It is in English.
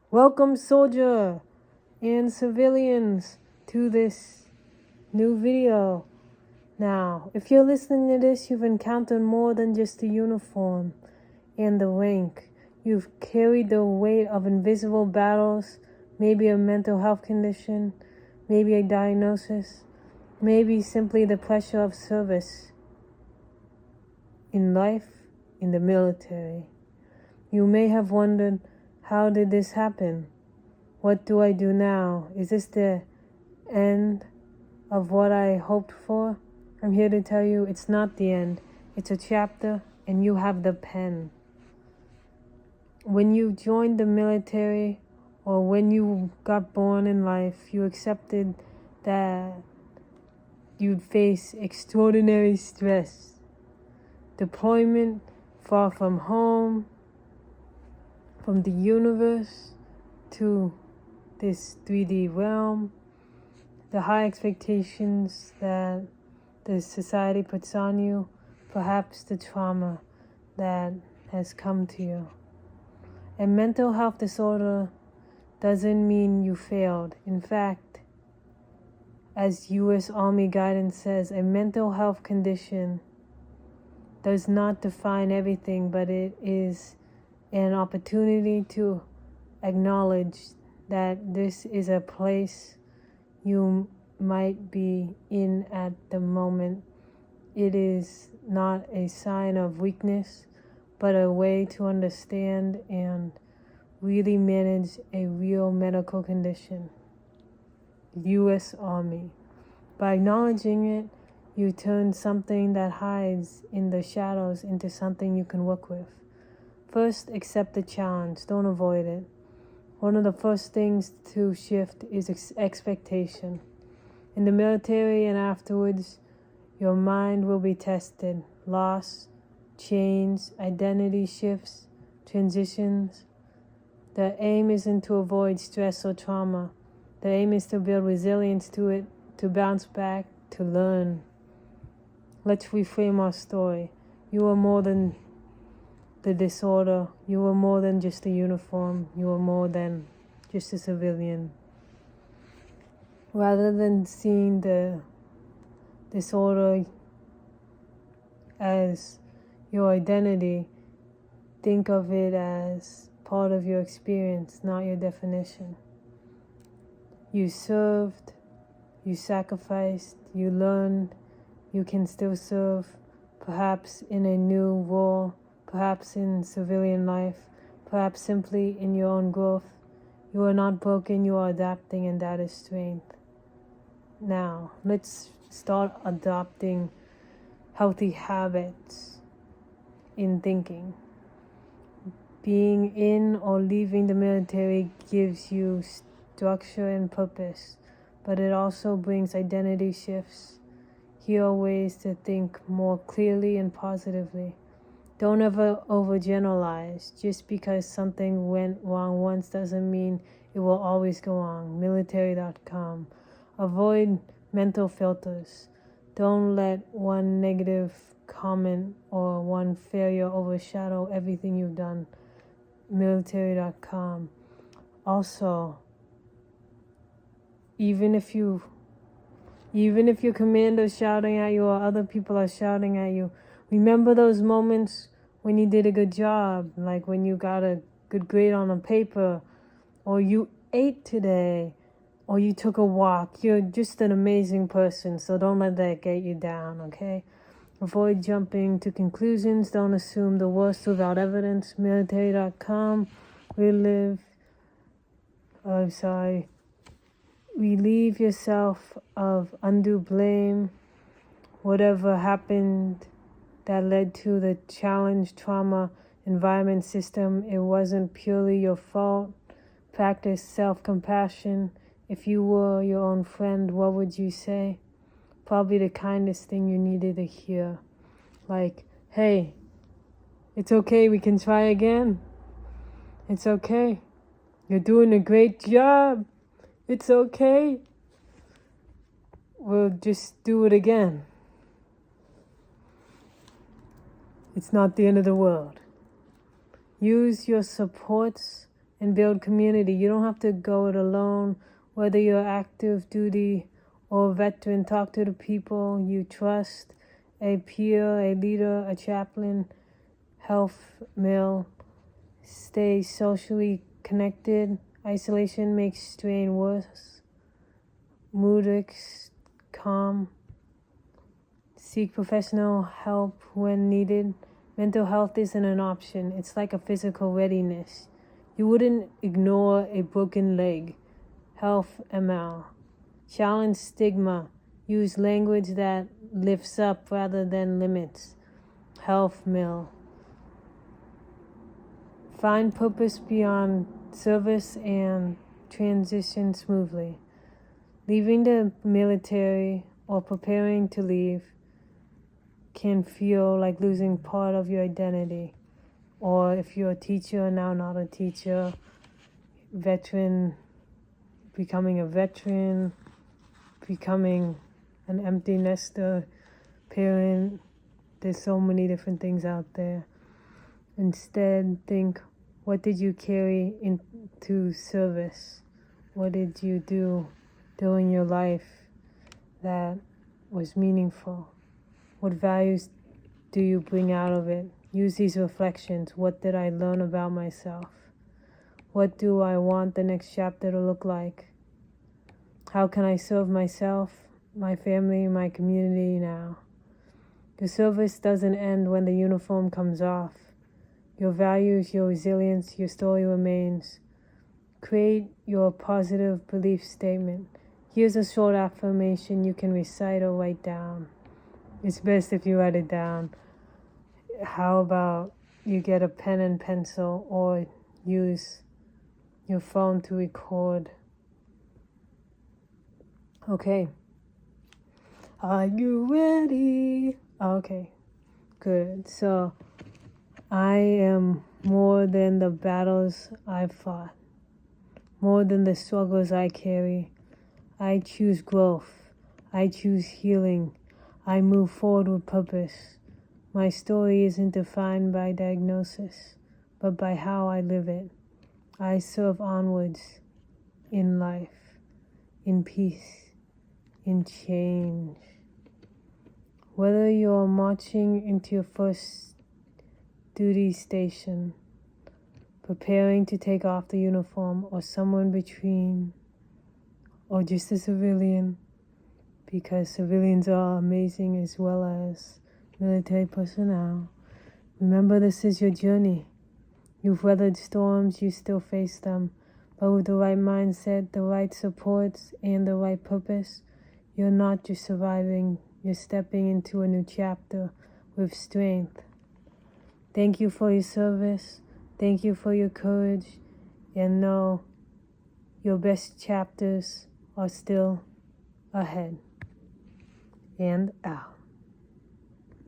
Welcome, soldier and civilians, to this new video. Now, if you're listening to this, you've encountered more than just the uniform and the rank. You've carried the weight of invisible battles, maybe a mental health condition, maybe a diagnosis, maybe simply the pressure of service in life, in the military. You may have wondered, how did this happen? What do I do now? Is this the end of what I hoped for? I'm here to tell you it's not the end. It's a chapter, and you have the pen. When you joined the military, or when you got born in life, you accepted that you'd face extraordinary stress. Deployment far from home, from the universe to this 3D realm, the high expectations that the society puts on you, perhaps the trauma that has come to you. A mental health disorder doesn't mean you failed. In fact, as U.S. Army guidance says, a mental health condition does not define everything, but it is an opportunity to acknowledge that this is a place you might be in at the moment. It is not a sign of weakness, but a way to understand and really manage a real medical condition. U.S. Army. By acknowledging it, you turn something that hides in the shadows into something you can work with. First, accept the challenge. Don't avoid it. One of the first things to shift is expectation. In the military and afterwards, your mind will be tested. Loss, change, identity shifts, transitions. The aim isn't to avoid stress or trauma. The aim is to build resilience to it, to bounce back, to learn. Let's reframe our story. You are more than the disorder. You were more than just a uniform. You were more than just a civilian. Rather than seeing the disorder as your identity, think of it as part of your experience, not your definition. You served, you sacrificed, you learned, you can still serve, perhaps in a new role, perhaps in civilian life, perhaps simply in your own growth. You are not broken, you are adapting, and that is strength. Now, let's start adopting healthy habits in thinking. Being in or leaving the military gives you structure and purpose, but it also brings identity shifts. Here are ways to think more clearly and positively. Don't ever overgeneralize. Just because something went wrong once doesn't mean it will always go wrong. Military.com. Avoid mental filters. Don't let one negative comment or one failure overshadow everything you've done. Military.com. Also, even if your commander's shouting at you or other people are shouting at you, remember those moments when you did a good job, like when you got a good grade on a paper, or you ate today, or you took a walk. You're just an amazing person, so don't let that get you down, okay? Avoid jumping to conclusions. Don't assume the worst without evidence. Military.com. Relieve yourself of undue blame. Whatever happened that led to the challenge, trauma, environment, system, it wasn't purely your fault. Practice self-compassion. If you were your own friend, what would you say? Probably the kindest thing you needed to hear. Like, hey, it's okay, we can try again. It's okay. You're doing a great job. It's okay. We'll just do it again. It's not the end of the world. Use your supports and build community. You don't have to go it alone. Whether you're active duty or a veteran, talk to the people you trust, a peer, a leader, a chaplain, health mill. Stay socially connected. Isolation makes strain worse. Moods calm. Seek professional help when needed. Mental health isn't an option. It's like a physical readiness. You wouldn't ignore a broken leg. Health ML. Challenge stigma. Use language that lifts up rather than limits. Health mill. Find purpose beyond service and transition smoothly. Leaving the military or preparing to leave can feel like losing part of your identity. Or if you're a teacher, now not a teacher, veteran, becoming a veteran, becoming an empty nester parent. There's so many different things out there. Instead, think, what did you carry into service? What did you do during your life that was meaningful? What values do you bring out of it? Use these reflections. What did I learn about myself? What do I want the next chapter to look like? How can I serve myself, my family, my community now? The service doesn't end when the uniform comes off. Your values, your resilience, your story remains. Create your positive belief statement. Here's a short affirmation you can recite or write down. It's best if you write it down. How about you get a pen and pencil or use your phone to record? Okay. Are you ready? Okay, good. So, I am more than the battles I've fought, more than the struggles I carry. I choose growth. I choose healing. I move forward with purpose. My story isn't defined by diagnosis, but by how I live it. I serve onwards in life, in peace, in change. Whether you're marching into your first duty station, preparing to take off the uniform, or somewhere in between, or just a civilian, because civilians are amazing as well as military personnel, remember this is your journey. You've weathered storms, you still face them, but with the right mindset, the right supports, and the right purpose, you're not just surviving, you're stepping into a new chapter with strength. Thank you for your service. Thank you for your courage. And know your best chapters are still ahead. And out.